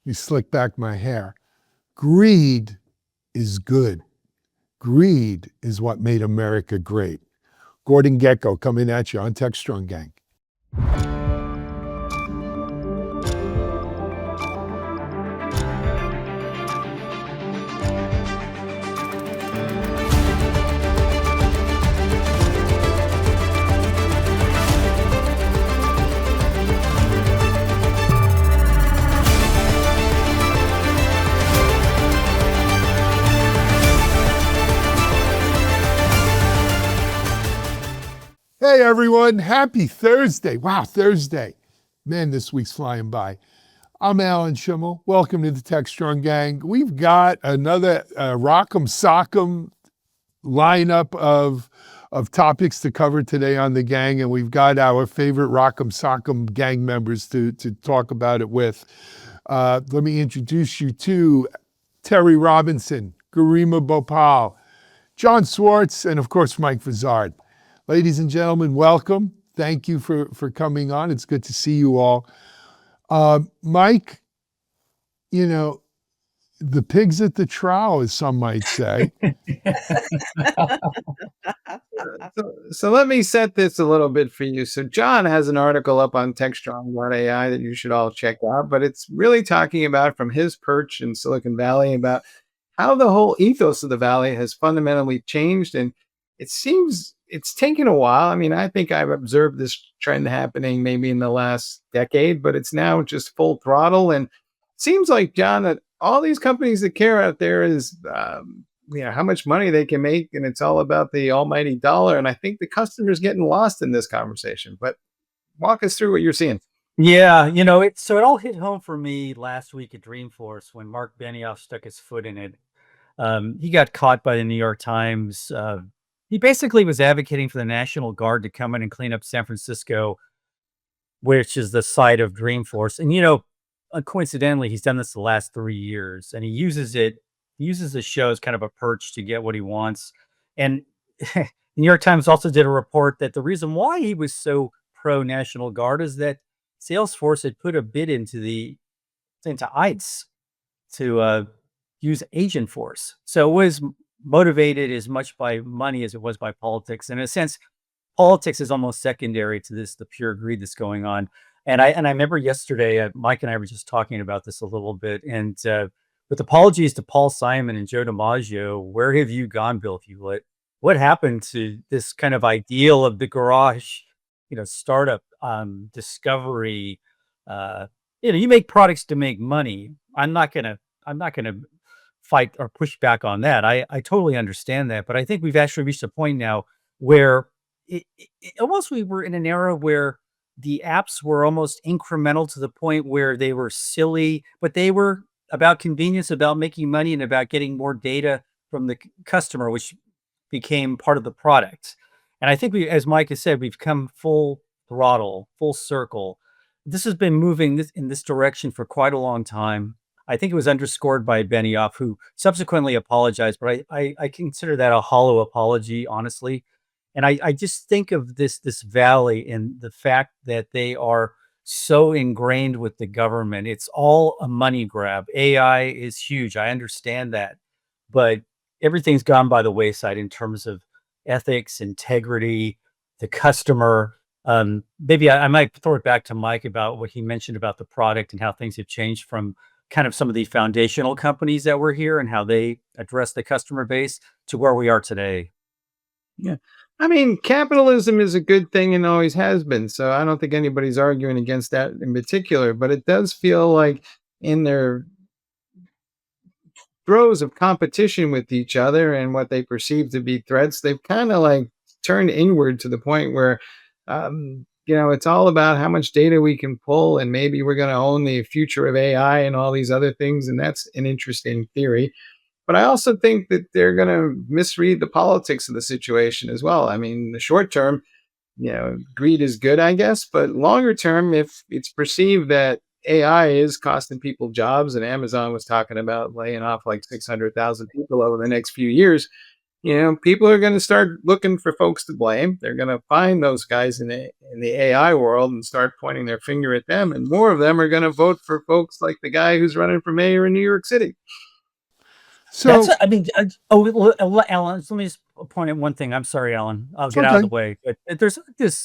me slick back my hair. Greed is good. Greed is what made America great. Gordon Gekko coming at you on Tech Strong Gang. Hey everyone, happy Thursday. Wow, Thursday. Man, this week's flying by. I'm Alan Schimmel. Welcome to the Tech Strong Gang. We've got another Rock'em Sock'em lineup of topics to cover today on the gang, and we've got our favorite Rock'em Sock'em gang members to talk about it with. Let me introduce you to Terry Robinson, Garima Bhopal, John Swartz, and of course, Mike Vizard. Ladies and gentlemen, welcome. Thank you for coming on. It's good to see you all. Mike, you know, the pigs at the trough, as some might say. So let me set this a little bit for you. So John has an article up on TechStrong.ai that you should all check out, but it's really talking about from his perch in Silicon Valley about how the whole ethos of the Valley has fundamentally changed. And it seems it's taken a while. I mean, I think I've observed this trend happening maybe in the last decade, but it's now just full throttle. And it seems like, John, that all these companies that care out there is, how much money they can make. And it's all about the almighty dollar. And I think the customer's getting lost in this conversation. But walk us through what you're seeing. Yeah, it all hit home for me last week at Dreamforce when Mark Benioff stuck his foot in it. He got caught by the New York Times. He basically was advocating for the National Guard to come in and clean up San Francisco, which is the site of Dreamforce. And, coincidentally, he's done this the last 3 years, and he uses the show as kind of a perch to get what he wants. And the New York Times also did a report that the reason why he was so pro National Guard is that Salesforce had put a bid into ICE to use Agentforce. So it was motivated as much by money as it was by politics. In a sense, politics is almost secondary to the pure greed that's going on. And I remember yesterday, Mike and I were just talking about this a little bit. And with apologies to Paul Simon and Joe DiMaggio, where have you gone, Bill Hewlett? What happened to this kind of ideal of the garage, startup discovery? You make products to make money. I'm not gonna fight or push back on that. I totally understand that, but I think we've actually reached a point now where almost we were in an era where the apps were almost incremental to the point where they were silly, but they were about convenience, about making money, and about getting more data from the customer, which became part of the product. And I think as Mike has said, we've come full throttle, full circle. This has been moving in this direction for quite a long time. I think it was underscored by Benioff, who subsequently apologized, but I consider that a hollow apology, honestly. And I just think of this valley and the fact that they are so ingrained with the government. It's all a money grab. AI is huge. I understand that. But everything's gone by the wayside in terms of ethics, integrity, the customer. Maybe I might throw it back to Mike about what he mentioned about the product and how things have changed from kind of some of the foundational companies that were here and how they address the customer base to where we are today. Yeah. I mean, capitalism is a good thing and always has been. So I don't think anybody's arguing against that in particular, but it does feel like in their throes of competition with each other and what they perceive to be threats, they've kind of like turned inward to the point where, it's all about how much data we can pull, and maybe we're going to own the future of AI and all these other things. And that's an interesting theory. But I also think that they're going to misread the politics of the situation as well. I mean, the short term, greed is good, I guess. But longer term, if it's perceived that AI is costing people jobs, and Amazon was talking about laying off like 600,000 people over the next few years, people are going to start looking for folks to blame. They're going to find those guys in the AI world and start pointing their finger at them. And more of them are going to vote for folks like the guy who's running for mayor in New York City. So Alan, let me just point out one thing. I'm sorry, Alan. I'll get out of okay. the way. But there's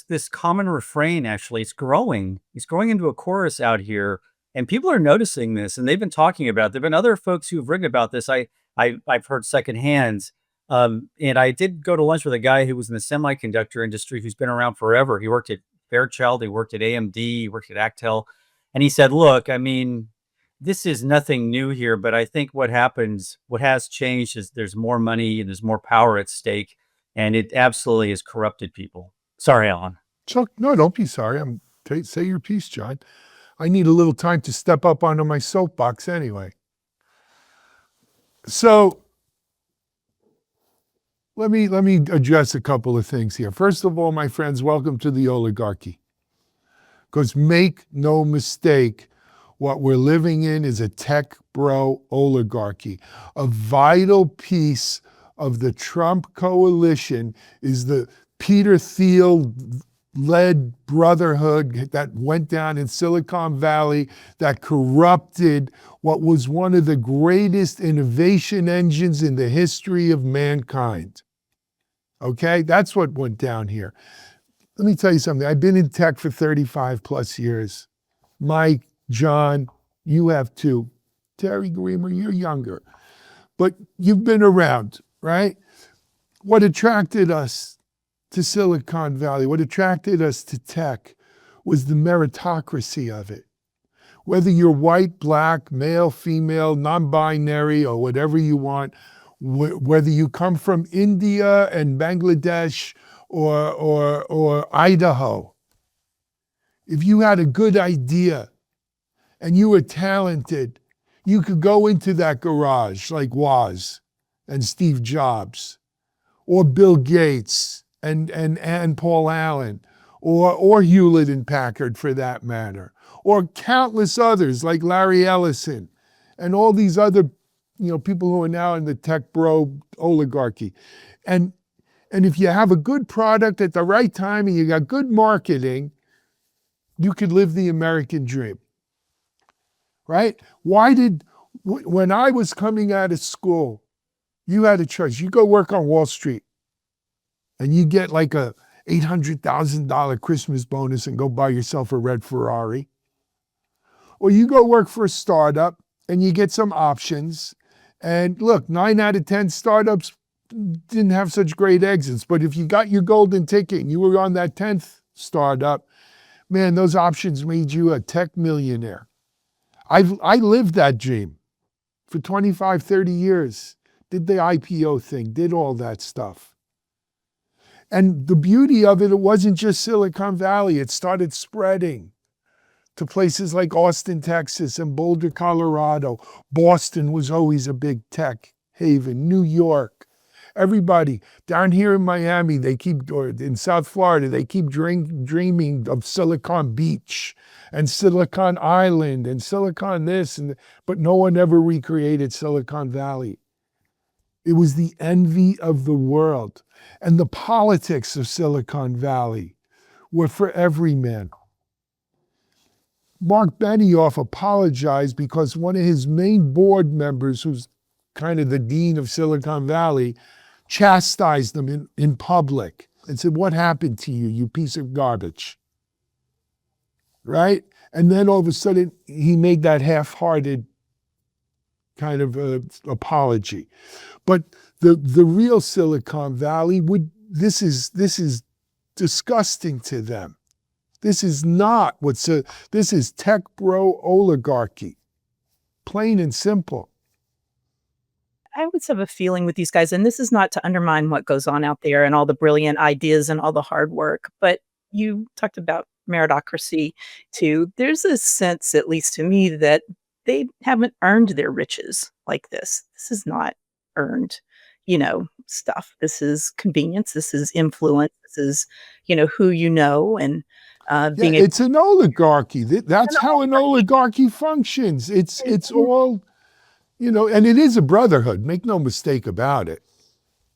this common refrain. Actually, it's growing. It's growing into a chorus out here, and people are noticing this, and they've been talking about it. There've been other folks who've written about this. I've heard secondhand. And I did go to lunch with a guy who was in the semiconductor industry who's been around forever. He worked at Fairchild. He worked at AMD. He worked at Actel, and he said, "Look, I mean." This is nothing new here, but I think what has changed is there's more money and there's more power at stake, and it absolutely has corrupted people. Sorry, Alan. Chuck, no, don't be sorry. Say your piece, John. I need a little time to step up onto my soapbox anyway. So let me address a couple of things here. First of all, my friends, welcome to the oligarchy. Because make no mistake, what we're living in is a tech bro oligarchy. A vital piece of the Trump coalition is the Peter Thiel-led brotherhood that went down in Silicon Valley that corrupted what was one of the greatest innovation engines in the history of mankind. Okay, that's what went down here. Let me tell you something. I've been in tech for 35 plus years. Mike, John, you have too. Terry Greamer, you're younger. But you've been around, right? What attracted us to Silicon Valley, what attracted us to tech was the meritocracy of it. Whether you're white, black, male, female, non-binary, or whatever you want, whether you come from India and Bangladesh or Idaho, if you had a good idea, and you were talented, you could go into that garage like Woz and Steve Jobs, or Bill Gates and Paul Allen, or Hewlett and Packard for that matter, or countless others like Larry Ellison, and all these other people who are now in the tech bro oligarchy. And if you have a good product at the right time and you got good marketing, you could live the American dream. Right? When I was coming out of school, you had a choice. You go work on Wall Street and you get like a $800,000 Christmas bonus and go buy yourself a red Ferrari. Or you go work for a startup and you get some options. And look, 9 out of 10 startups didn't have such great exits. But if you got your golden ticket and you were on that 10th startup, man, those options made you a tech millionaire. I lived that dream for 25, 30 years, did the IPO thing, did all that stuff. And the beauty of it wasn't just Silicon Valley. It started spreading to places like Austin, Texas, and Boulder, Colorado. Boston was always a big tech haven. New York. Everybody down here in Miami, or in South Florida, they keep dreaming of Silicon Beach and Silicon Island and Silicon this, but no one ever recreated Silicon Valley. It was the envy of the world. And the politics of Silicon Valley were for every man. Mark Benioff apologized because one of his main board members, who's kind of the dean of Silicon Valley, chastised them in public and said, "What happened to you, you piece of garbage?" Right? And then all of a sudden, he made that half-hearted kind of apology. But the real Silicon Valley this is disgusting to them. This is not this is tech bro oligarchy. Plain and simple. I always have a feeling with these guys, and this is not to undermine what goes on out there and all the brilliant ideas and all the hard work, but you talked about meritocracy too. There's a sense, at least to me, that they haven't earned their riches like this. This is not earned, stuff. This is convenience. This is influence. This is, who you know, and being it's an oligarchy. That's how an oligarchy functions. It's all, and it is a brotherhood. Make no mistake about it.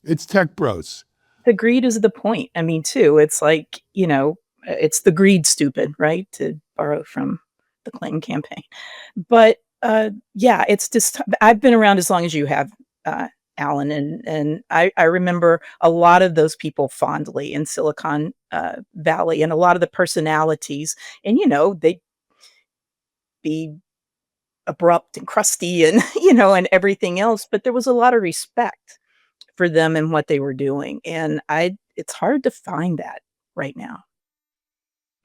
It's tech bros. The greed is the point. I mean, too, it's like, it's the greed stupid, right? To borrow from the Clinton campaign. But yeah, it's just, I've been around as long as you have, Alan, and I remember a lot of those people fondly in Silicon Valley, and a lot of the personalities, and they'd be abrupt and crusty and and everything else, but there was a lot of respect for them and what they were doing, and it's hard to find that right now.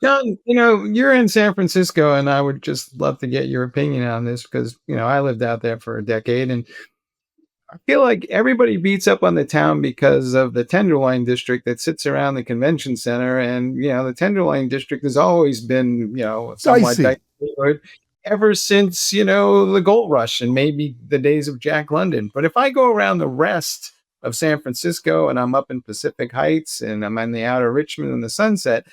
John, you're in San Francisco, and I would just love to get your opinion on this because, I lived out there for a decade, and I feel like everybody beats up on the town because of the Tenderloin district that sits around the convention center. And, the Tenderloin district has always been, somewhat Dicey. dicey neighborhood ever since, the gold rush and maybe the days of Jack London. But if I go around the rest of San Francisco and I'm up in Pacific Heights and I'm on the outer Richmond and the Sunset,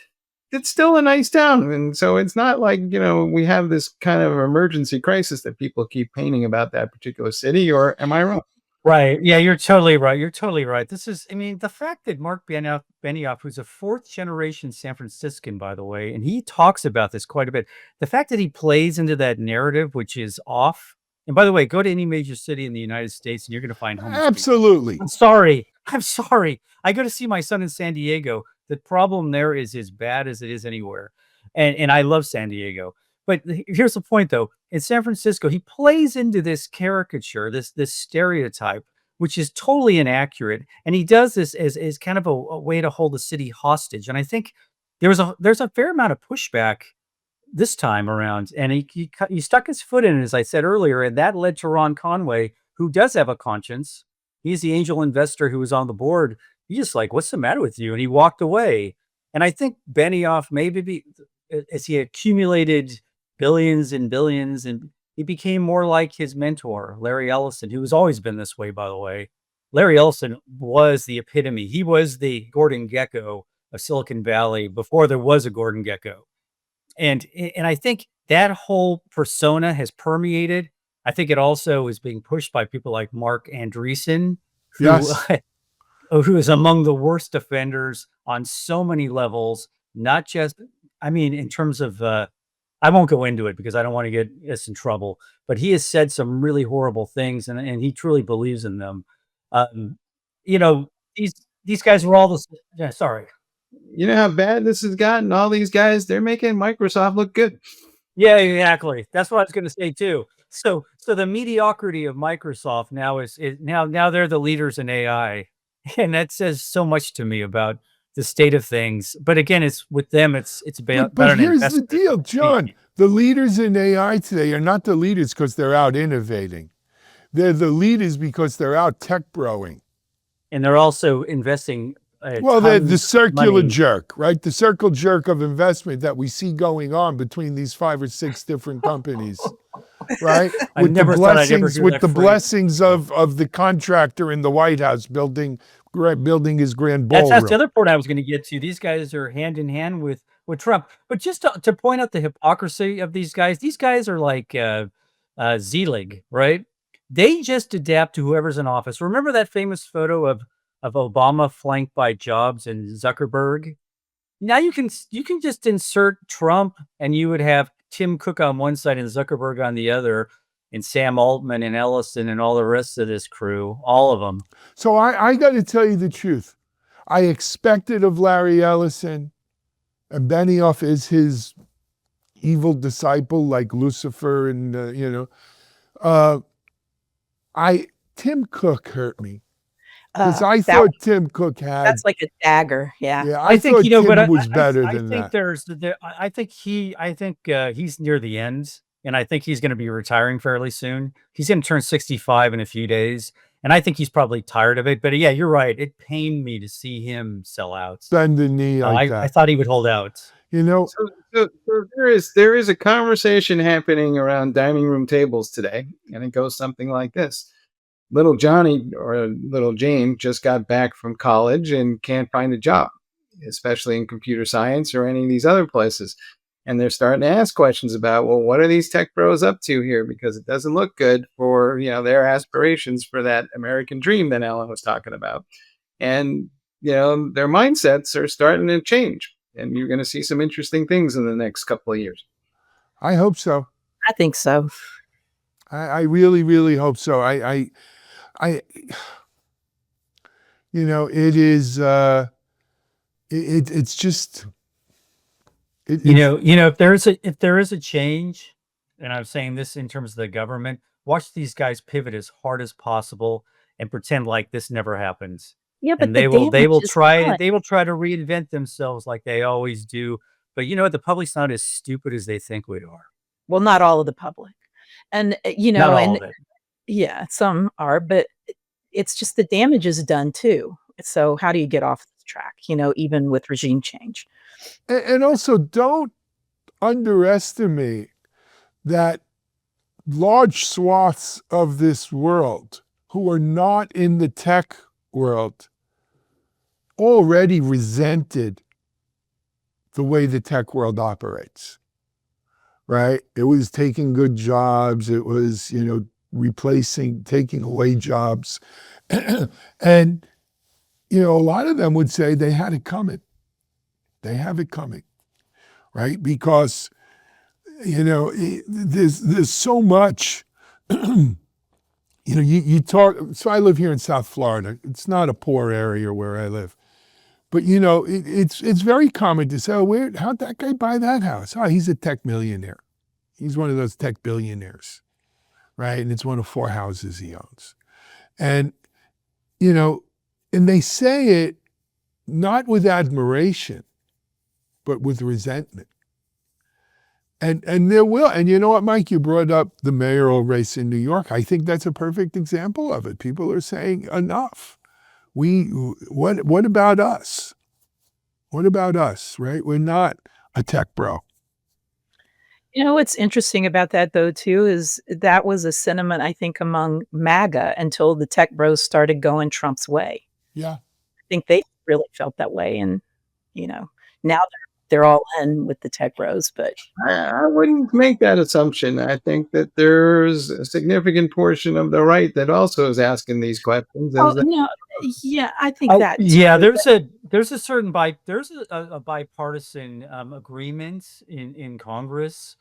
it's still a nice town. And so it's not like, we have this kind of emergency crisis that people keep painting about that particular city, or am I wrong? Right. Yeah, you're totally right. You're totally right. The fact that Mark Benioff, who's a fourth generation San Franciscan, by the way, and he talks about this quite a bit. The fact that he plays into that narrative, which is off. And by the way, go to any major city in the United States and you're going to find homeless people. Absolutely. I'm sorry. I'm sorry. I go to see my son in San Diego. The problem there is as bad as it is anywhere. And I love San Diego. But here's the point, though. In San Francisco, he plays into this caricature, this stereotype, which is totally inaccurate. And he does this as kind of a way to hold the city hostage. And I think there's a fair amount of pushback this time around. And he stuck his foot in it, as I said earlier, and that led to Ron Conway, who does have a conscience. He's the angel investor who was on the board. He's just like, what's the matter with you? And he walked away. And I think Benioff as he accumulated billions and billions, and he became more like his mentor, Larry Ellison, who has always been this way, by the way. Larry Ellison was the epitome. He was the Gordon Gekko of Silicon Valley before there was a Gordon Gekko. And I think that whole persona has permeated. I think it also is being pushed by people like Mark Andreessen, who, Yes. who is among the worst offenders on so many levels, not just, in terms of, I won't go into it because I don't want to get us in trouble, but he has said some really horrible things and he truly believes in them. These guys were all sorry. You know how bad this has gotten? All these guys, they're making Microsoft look good. Yeah, exactly. That's what I was going to say too. So the mediocrity of Microsoft now is now they're the leaders in AI, and that says so much to me about the state of things. But again, it's with them. It's But here's the deal, John. The leaders in AI today are not the leaders because they're out innovating. They're the leaders because they're out tech broing. And they're also investing. Well, the circular money. jerk, right? The circle jerk of investment that we see going on between these 5 or 6 different companies, right? With the blessings of the contractor in the White House building his grand ballroom. That's the other point I was going to get to. These guys are hand in hand with Trump. But just to point out the hypocrisy of these guys are like Z-League, right? They just adapt to whoever's in office. Remember that famous photo of Obama flanked by Jobs and Zuckerberg? Now you can just insert Trump and you would have Tim Cook on one side and Zuckerberg on the other, and Sam Altman and Ellison and all the rest of this crew, all of them. So I got to tell you the truth. I expected of Larry Ellison, and Benioff is his evil disciple like Lucifer, and Tim Cook hurt me. Because I thought Tim Cook had. That's like a dagger, yeah. Yeah, I think Tim was better than that. I think he's near the end, and I think he's going to be retiring fairly soon. He's going to turn 65 in a few days, and I think he's probably tired of it. But yeah, you're right. It pained me to see him sell out. Bend the knee like that. I thought he would hold out. So there is a conversation happening around dining room tables today, and it goes something like this. Little Johnny or little Jane just got back from college and can't find a job, especially in computer science or any of these other places. And they're starting to ask questions about, well, what are these tech bros up to here? Because it doesn't look good for, their aspirations for that American dream that Ellen was talking about. and their mindsets are starting to change, and you're going to see some interesting things in the next couple of years. I hope so. I think so. I really, really hope so. It is. It's just. If there is a change, and I'm saying this in terms of the government, watch these guys pivot as hard as possible and pretend like this never happens. Yeah, but And the they will damage is try done. to reinvent themselves like they always do. But the public's not as stupid as they think we are. Well, not all of the public. And, Not all of it. yeah, some are, but it's just the damage is done too. So how do you get off the track, even with regime change? And also, don't underestimate that large swaths of this world who are not in the tech world already resented the way the tech world operates, right? It was taking good jobs. It was, taking away jobs. And, a lot of them would say they had it coming. They have it coming, right? Because, there's so much, you talk, so I live here in South Florida. It's not a poor area where I live. But, it's very common to say, oh, how'd that guy buy that house? Oh, he's a tech millionaire. He's one of those tech billionaires, right? And it's one of 4 houses he owns. And, and they say it not with admiration, but with resentment. And there will, and you know what, Mike, you brought up the mayoral race in New York. I think that's a perfect example of it. People are saying enough. What about us? What about us, right? We're not a tech bro. What's interesting about that though too is that was a sentiment I think among MAGA until the tech bros started going Trump's way. Yeah. I think they really felt that way, and now they're all in with the tech bros. But I wouldn't make that assumption. I think that there's a significant portion of the right that also is asking these questions. no, yeah, I think that too, Yeah, but there's a certain a bipartisan agreement in Congress,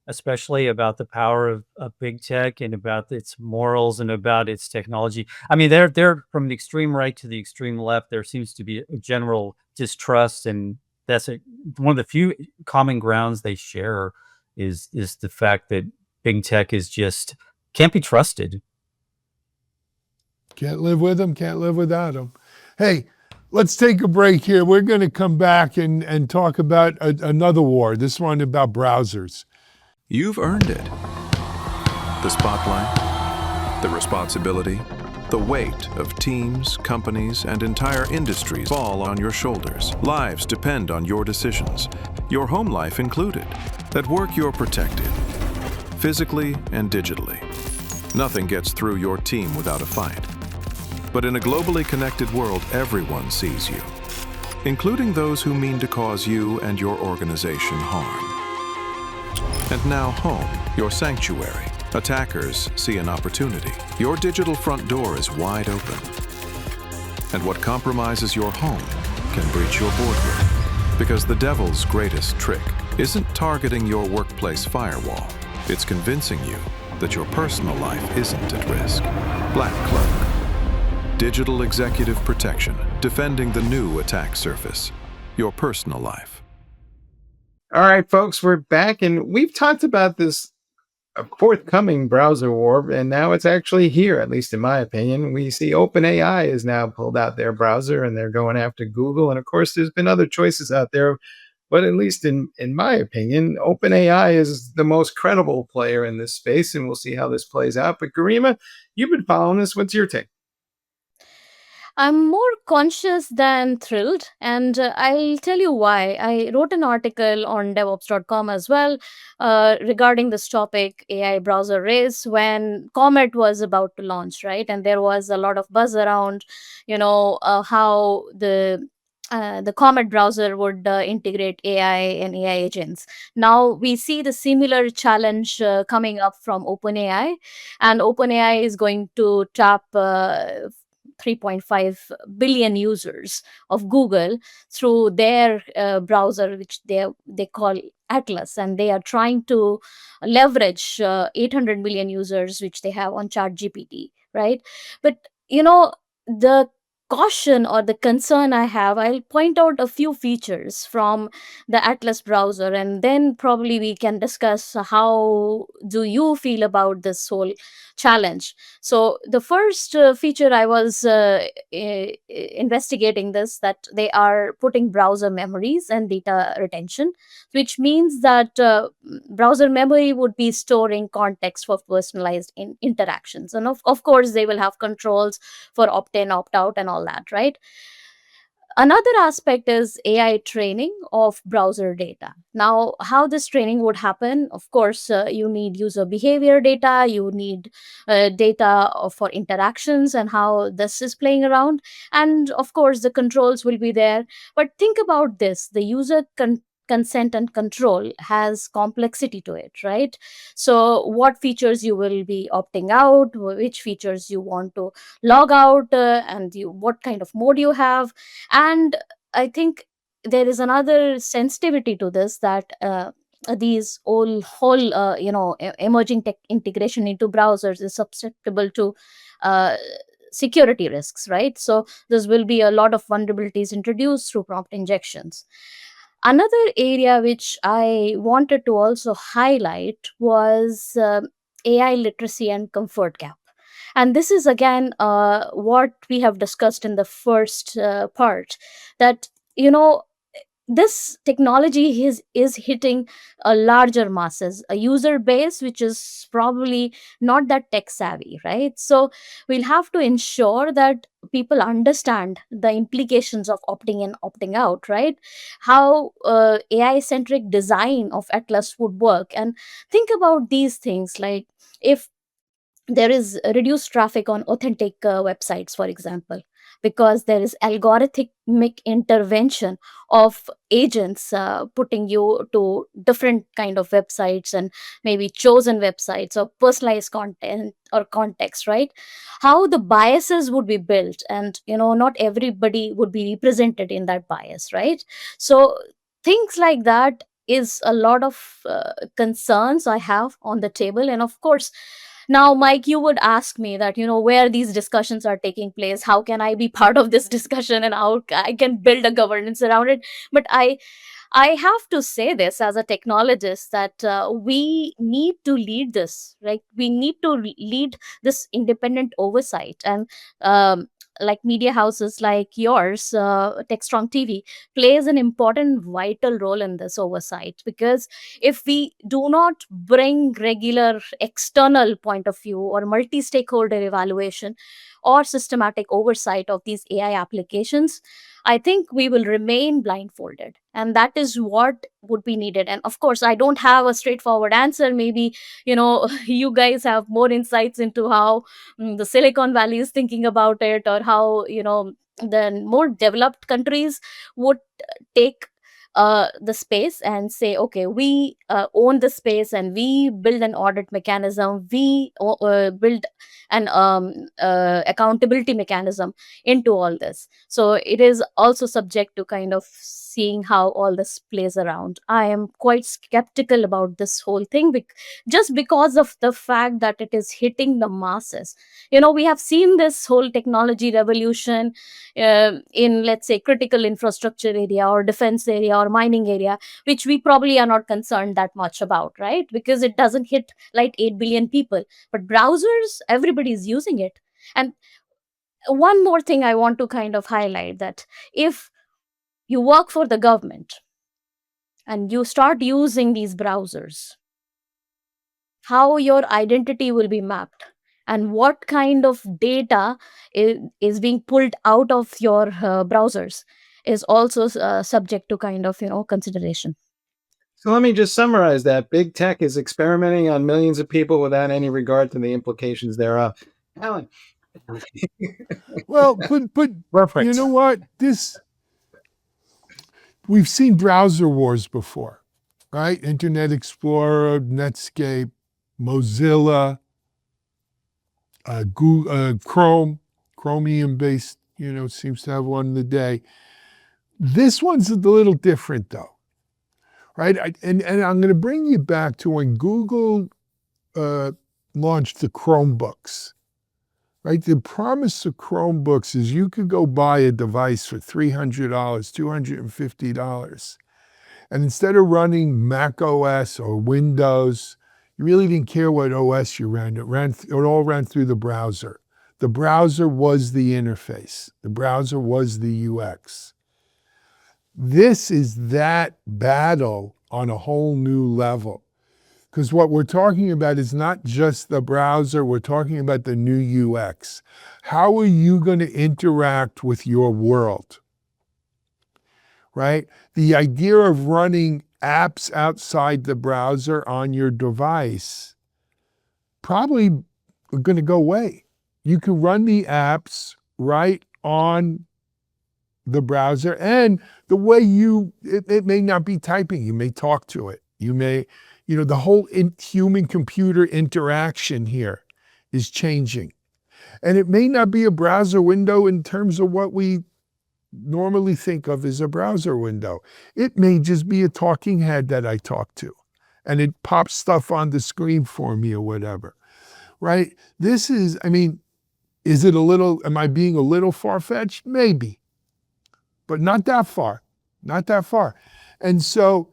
especially about the power of big tech and about its morals and about its technology. I mean, they're from the extreme right to the extreme left. There seems to be a general distrust, and that's one of the few common grounds they share is the fact that big tech is just can't be trusted. Can't live with them, can't live without them. Hey, let's take a break here. We're going to come back and talk about another war, this one about browsers. You've earned it. The spotlight, the responsibility, the weight of teams, companies, and entire industries fall on your shoulders. Lives depend on your decisions, your home life included. At work, you're protected, physically and digitally. Nothing gets through your team without a fight. But in a globally connected world, everyone sees you, including those who mean to cause you and your organization harm. And now home, your sanctuary. Attackers see an opportunity. Your digital front door is wide open. And what compromises your home can breach your boardroom. Because the devil's greatest trick isn't targeting your workplace firewall. It's convincing you that your personal life isn't at risk. Black Cloak. Digital executive protection, defending the new attack surface. Your personal life. All right, folks, we're back, and we've talked about this forthcoming browser war, and now it's actually here, at least in my opinion. We see OpenAI has now pulled out their browser, and they're going after Google. And of course, there's been other choices out there, but at least in my opinion, OpenAI is the most credible player in this space, and we'll see how this plays out. But Garima, you've been following this. What's your take? I'm more conscious than thrilled, and I'll tell you why. I wrote an article on DevOps.com as well regarding this topic, AI browser race, when Comet was about to launch, right? And there was a lot of buzz around, how the Comet browser would integrate AI and AI agents. Now we see the similar challenge coming up from OpenAI, and OpenAI is going to tap 3.5 billion users of Google through their browser, which they call Atlas, and they are trying to leverage 800 million users which they have on ChatGPT, right? But the caution or the concern I have, I'll point out a few features from the Atlas browser, and then probably we can discuss how do you feel about this whole challenge. So the first feature I was investigating this, that they are putting browser memories and data retention, which means that browser memory would be storing context for personalized interactions, and of course they will have controls for opt-in, opt-out, and all that, right? Another aspect is AI training of browser data. Now, how this training would happen? Of course, you need user behavior data, you need data for interactions and how this is playing around. And of course, the controls will be there. But think about this, the user consent and control has complexity to it, right? So, what features you will be opting out, which features you want to log out, and what kind of mode you have. And I think there is another sensitivity to this, that these whole emerging tech integration into browsers is susceptible to uh, security risks, right? So this will be a lot of vulnerabilities introduced through prompt injections. Another area which I wanted to also highlight was AI literacy and comfort gap. And this is again what we have discussed in the first part, that you know this technology is hitting a larger masses, a user base which is probably not that tech savvy, right? So we'll have to ensure that people understand the implications of opting in, opting out, right? How AI centric design of Atlas would work. And think about these things, like if there is a reduced traffic on authentic websites, for example, because there is algorithmic intervention of agents putting you to different kind of websites, and maybe chosen websites or personalized content or context, right? How the biases would be built, and not everybody would be represented in that bias, right? So things like that is a lot of concerns I have on the table. And of course, now, Mike, you would ask me that, where these discussions are taking place, how can I be part of this discussion, and how I can build a governance around it. But I have to say this as a technologist, that we need to lead this, right? We need to lead this independent oversight. And like media houses like yours, TechStrong TV, plays an important, vital role in this oversight. Because if we do not bring regular external point of view or multi-stakeholder evaluation or systematic oversight of these AI applications, I think we will remain blindfolded. And that is what would be needed. And of course, I don't have a straightforward answer. Maybe, you guys have more insights into how the Silicon Valley is thinking about it, or how, the more developed countries would take the space and say, okay, we own the space, and we build an audit mechanism, we build an accountability mechanism into all this. So it is also subject to kind of seeing how all this plays around. I am quite skeptical about this whole thing, just because of the fact that it is hitting the masses. We have seen this whole technology revolution in, let's say, critical infrastructure area or defense area or mining area, which we probably are not concerned that much about, right? Because it doesn't hit like 8 billion people. But browsers, everybody is using it. And one more thing I want to kind of highlight, that if you work for the government and you start using these browsers, how your identity will be mapped, and what kind of data is being pulled out of your browsers is also subject to kind of consideration. So let me just summarize that. Big tech is experimenting on millions of people without any regard to the implications thereof. Alan. Well, but Perfect. you know what? We've seen browser wars before, right? Internet Explorer, Netscape, Mozilla, Google, Chrome Chromium-based, seems to have one of the day. This one's a little different, though, right? And I'm going to bring you back to when Google launched the Chromebooks, right? The promise of Chromebooks is you could go buy a device for $300, $250. And instead of running Mac OS or Windows, you really didn't care what OS you ran. It all ran through the browser. The browser was the interface. The browser was the UX. This is that battle on a whole new level. Because what we're talking about is not just the browser, we're talking about the new UX. How are you going to interact with your world? Right? The idea of running apps outside the browser on your device probably are going to go away. You can run the apps right on the browser, and the way it may not be typing, you may talk to it. You may, the whole human-computer interaction here is changing. And it may not be a browser window in terms of what we normally think of as a browser window. It may just be a talking head that I talk to, and it pops stuff on the screen for me or whatever, right? This is, am I being a little far-fetched? Maybe, but not that far, And so,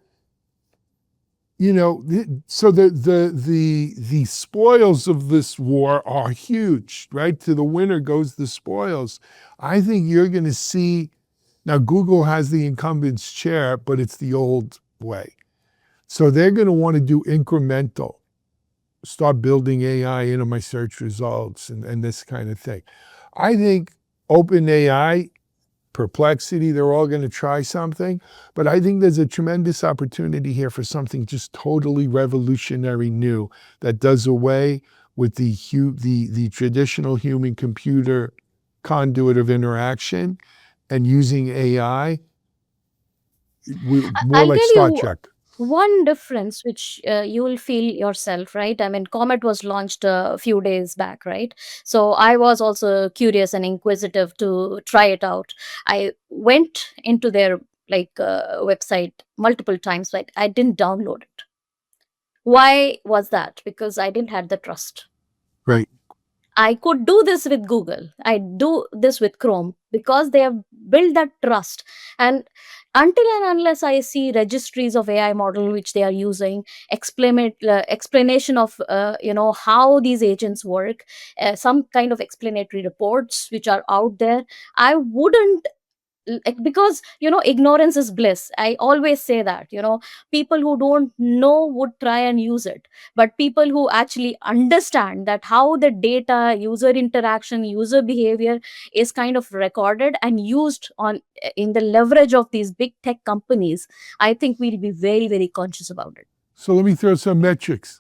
so the spoils of this war are huge, right? To the winner goes the spoils. I think you're going to see, now Google has the incumbent's chair, but it's the old way. So they're going to want to do incremental, start building AI into my search results and this kind of thing. I think OpenAI, Perplexity, they're all going to try something, but I think there's a tremendous opportunity here for something just totally revolutionary new that does away with the traditional human-computer conduit of interaction and using AI more I'll like tell Star you Trek. one difference which you will feel yourself, right? Comet was launched a few days back, right? So I was also curious and inquisitive to try it out. I went into their website multiple times, right? I didn't download it. Why was that? Because I didn't have the trust. Right. I could do this with Google. I do this with Chrome because they have built that trust. And until and unless I see registries of AI model which they are using, explanation of how these agents work, some kind of explanatory reports which are out there, I wouldn't, because ignorance is bliss. I always say that people who don't know would try and use it, but people who actually understand that how the data, user interaction, user behavior is kind of recorded and used on in the leverage of these big tech companies, I think we'll be very, very conscious about it. So let me throw some metrics.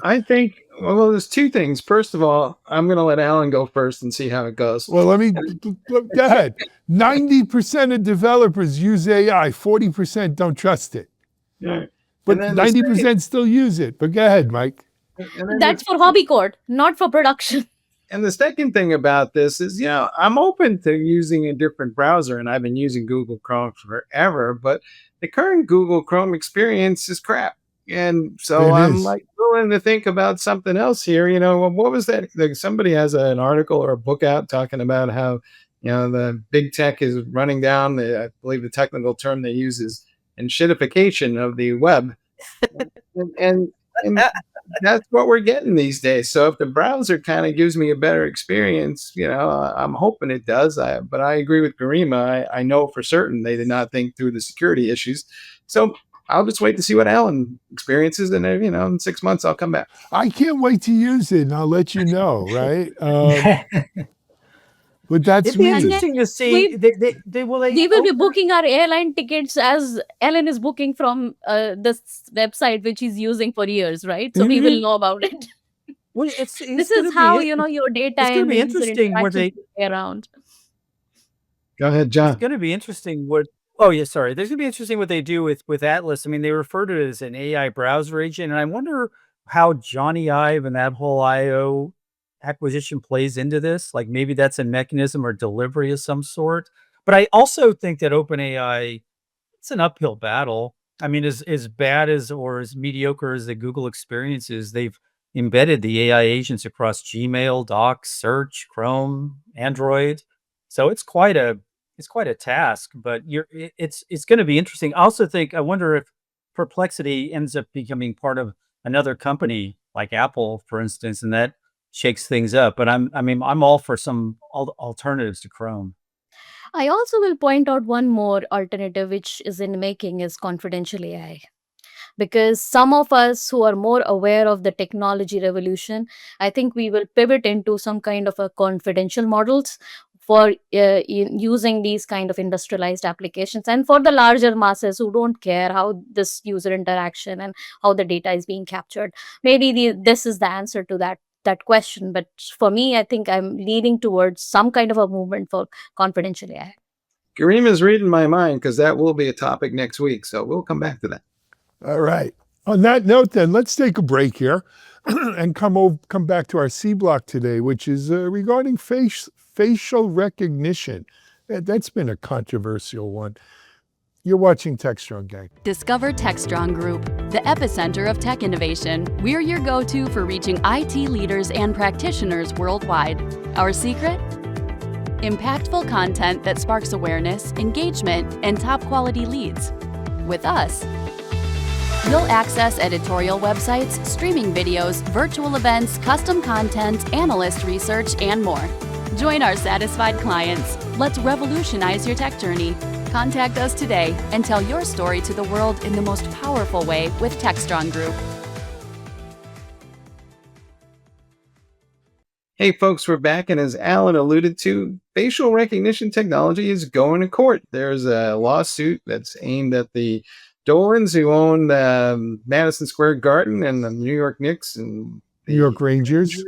I think, well, there's two things. First of all, I'm going to let Alan go first and see how it goes. Well, go ahead. 90% of developers use AI, 40% don't trust it. Yeah. But 90% still use it. But go ahead, Mike. That's for hobby code, not for production. And the second thing about this is, I'm open to using a different browser, and I've been using Google Chrome forever, but the current Google Chrome experience is crap. And so I'm willing to think about something else here. What was that? Somebody has an article or a book out talking about how, the big tech is running down I believe the technical term they use is enshittification of the web. and that's what we're getting these days. So if the browser kind of gives me a better experience, I'm hoping it does. But I agree with Garima. I know for certain they did not think through the security issues. So I'll just wait to see what Alan experiences, and in 6 months I'll come back. I can't wait to use it, and I'll let you know, right? But that's It'd be interesting to see. We will be booking our airline tickets as Alan is booking from this website which he's using for years, right? So we will know about it. Well, this is how your data. It's going to be interesting where they around. Go ahead, John. It's going to be interesting what. Oh yeah, sorry. There's going to be interesting what they do with Atlas. They refer to it as an AI browser agent, and I wonder how Johnny Ive and that whole IO acquisition plays into this. Like maybe that's a mechanism or delivery of some sort. But I also think that OpenAI, it's an uphill battle. I mean, as bad as or as mediocre as the Google experience is, they've embedded the AI agents across Gmail, Docs, Search, Chrome, Android. So it's quite a task. But it's going to be interesting. I also think I wonder if Perplexity ends up becoming part of another company like Apple, for instance, and that shakes things up. But I'm all for some alternatives to Chrome. I also will point out one more alternative which is in making is confidential AI. Because some of us who are more aware of the technology revolution, I think we will pivot into some kind of a confidential models for using these kind of industrialized applications, and for the larger masses who don't care how this user interaction and how the data is being captured, maybe this is the answer to that question. But for me, I think I'm leaning towards some kind of a movement for confidential AI. Garima's reading my mind because that will be a topic next week. So we'll come back to that. All right. On that note, then, let's take a break here and come back to our C block today, which is regarding facial recognition. That's been a controversial one. You're watching TechStrong, gang. Discover TechStrong Group, the epicenter of tech innovation. We're your go-to for reaching IT leaders and practitioners worldwide. Our secret? Impactful content that sparks awareness, engagement, and top-quality leads. With us, you'll access editorial websites, streaming videos, virtual events, custom content, analyst research, and more. Join our satisfied clients. Let's revolutionize your tech journey. Contact us today and tell your story to the world in the most powerful way with TechStrong Group. Hey folks, we're back, and as Alan alluded to, facial recognition technology is going to court. There's a lawsuit that's aimed at the Dolans who own Madison Square Garden and the New York Knicks and New York Rangers.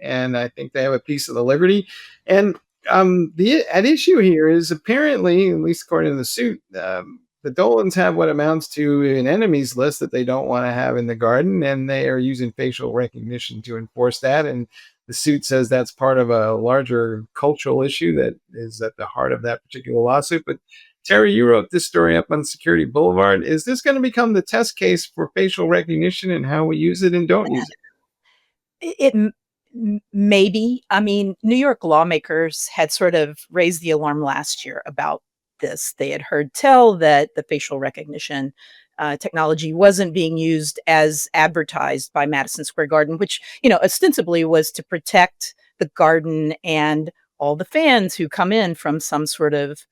And I think they have a piece of the Liberty. And at issue here is apparently, at least according to the suit, the Dolans have what amounts to an enemies list that they don't want to have in the garden, and they are using facial recognition to enforce that. And the suit says that's part of a larger cultural issue that is at the heart of that particular lawsuit. But Terry, you wrote this story up on Security Boulevard. Is this going to become the test case for facial recognition and how we use it and don't use it? Maybe. I mean, New York lawmakers had sort of raised the alarm last year about this. They had heard tell that the facial recognition technology wasn't being used as advertised by Madison Square Garden, which, ostensibly was to protect the garden and all the fans who come in from some sort of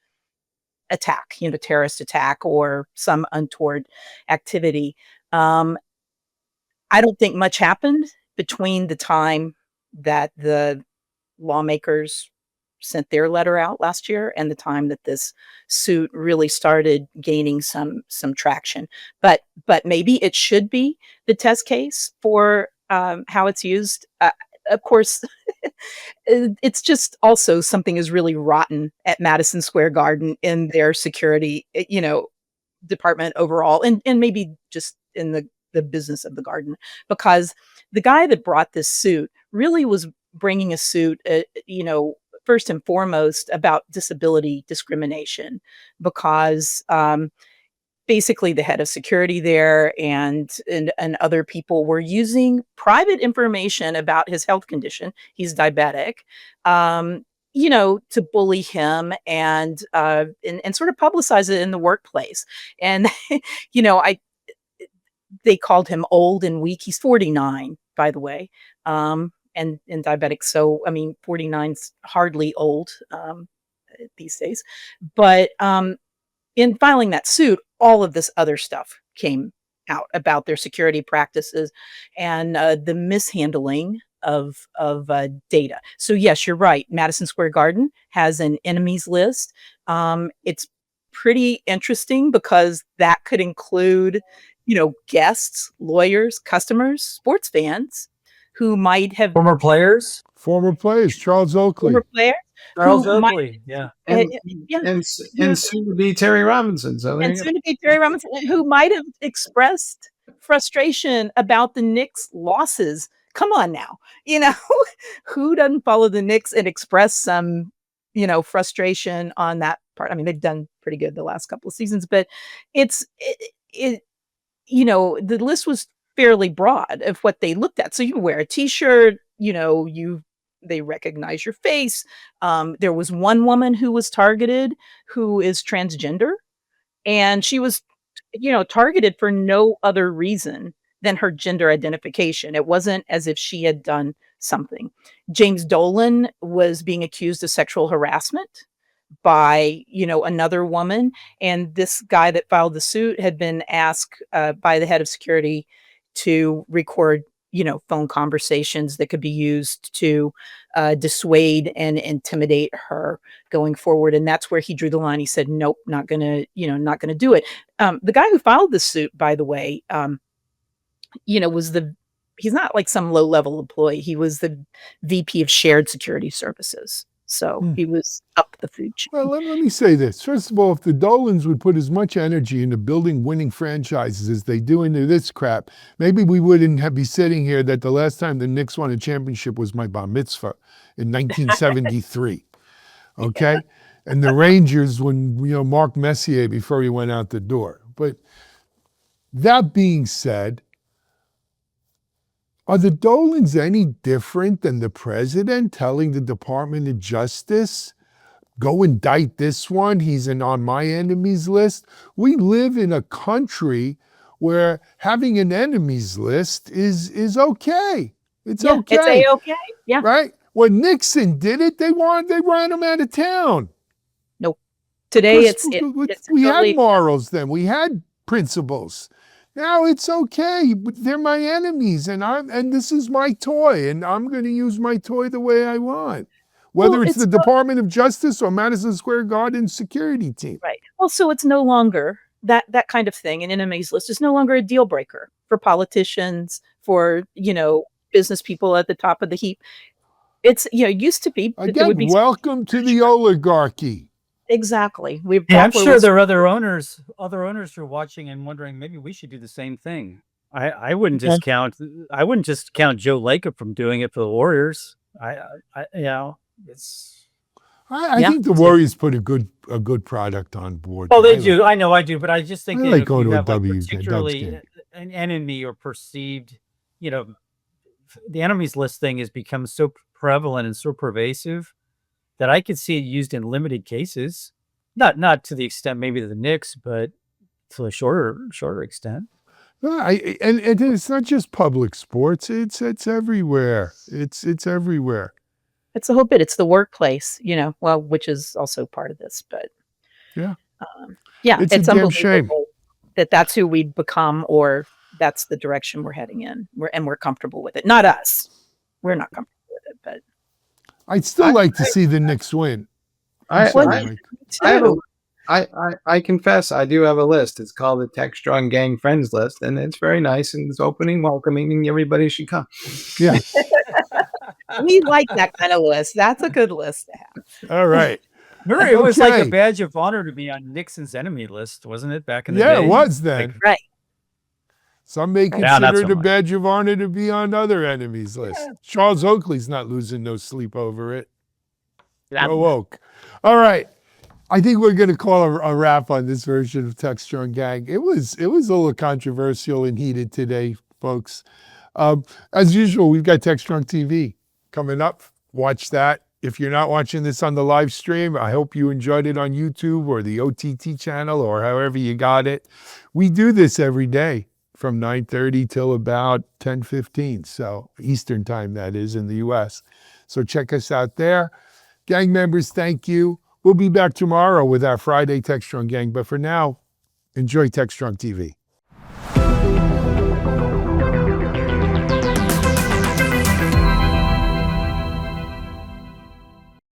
attack, terrorist attack or some untoward activity. I don't think much happened between the time that the lawmakers sent their letter out last year and the time that this suit really started gaining some traction. But maybe it should be the test case for how it's used. Of course, it's just also something is really rotten at Madison Square Garden in their security, department overall, and maybe just in the business of the garden, because the guy that brought this suit really was bringing a suit, first and foremost about disability discrimination, because basically the head of security there and other people were using private information about his health condition. He's diabetic, to bully him and sort of publicize it in the workplace. And, they called him old and weak. He's 49, by the way, and diabetic. So, 49's hardly old these days. But in filing that suit, all of this other stuff came out about their security practices and the mishandling of data. So yes, you're right. Madison Square Garden has an enemies list. It's pretty interesting because that could include, guests, lawyers, customers, sports fans who might have Former players, Charles Oakley. Charles Oakley, yeah. And soon to be Terry Robinson. So and soon to be Terry Robinson, who might have expressed frustration about the Knicks' losses come on now, who doesn't follow the Knicks and express some, frustration on that part? I mean, they've done pretty good the last couple of seasons, but it the list was fairly broad of what they looked at. So you wear a t-shirt, they recognize your face. There was one woman who was targeted who is transgender, and she was, targeted for no other reason than her gender identification. It wasn't as if she had done something. James Dolan was being accused of sexual harassment by, another woman. And this guy that filed the suit had been asked by the head of security to record, phone conversations that could be used to dissuade and intimidate her going forward. And that's where he drew the line. He said, nope, not gonna do it. The guy who filed the suit, by the way, he's not like some low level employee. He was the VP of Shared Security Services. So he was up the food chain. Well, let me say this. First of all, if the Dolans would put as much energy into building winning franchises as they do into this crap, maybe we wouldn't be sitting here that the last time the Knicks won a championship was my bar mitzvah in 1973. Okay? And the Rangers when, Mark Messier before he went out the door. But that being said, are the Dolans any different than the president telling the Department of Justice, go indict this one, he's on my enemies list? We live in a country where having an enemies list is okay. It's okay. It's A-okay. Yeah. Right? When Nixon did it, they ran him out of town. Nope. Today we had morals then. We had principles. Now it's okay. They're my enemies, and this is my toy, and I'm going to use my toy the way I want, whether it's the Department of Justice or Madison Square Garden security team. Right. Well, so it's no longer that kind of thing. An enemies list is no longer a deal breaker for politicians, for business people at the top of the heap. It's used to be. Again, welcome to the oligarchy. Exactly. I'm sure there are other owners who are watching and wondering maybe we should do the same thing. I wouldn't just count Joe Lacob from doing it for the Warriors. I think the Warriors put a good product on board. Oh, they do. I know I do, but I just think like going to a particularly an enemy or perceived, the enemies list thing has become so prevalent and so pervasive that I could see it used in limited cases, not to the extent maybe of the Knicks, but to a shorter extent. And it's not just public sports; it's everywhere. It's everywhere. It's the whole bit. It's the workplace, which is also part of this. But it's a damn shame that's who we've become, or that's the direction we're heading in. We're comfortable with it. Not us. We're not comfortable with it, but. I'd still like to see the Knicks win. I confess I do have a list. It's called the Tech Strong Gang Friends List, and it's very nice and it's opening, welcoming, and everybody should come. Yeah. We like that kind of list. That's a good list to have. All right. Remember, it was like a badge of honor to be on Nixon's enemy list, wasn't it, back in the day? Yeah, it was then. Right. Some may consider it a badge of honor to be on other enemies' lists. Yeah. Charles Oakley's not losing no sleep over it. Go Oak. All right. I think we're going to call a wrap on this version of Tech Strong Gang. It was a little controversial and heated today, folks. As usual, we've got Tech Strong TV coming up. Watch that. If you're not watching this on the live stream, I hope you enjoyed it on YouTube or the OTT channel or however you got it. We do this every day from 9:30 till about 10:15. So Eastern time, that is, in the US. So check us out there. Gang members, thank you. We'll be back tomorrow with our Friday Tech Strong Gang. But for now, enjoy Tech Strong TV.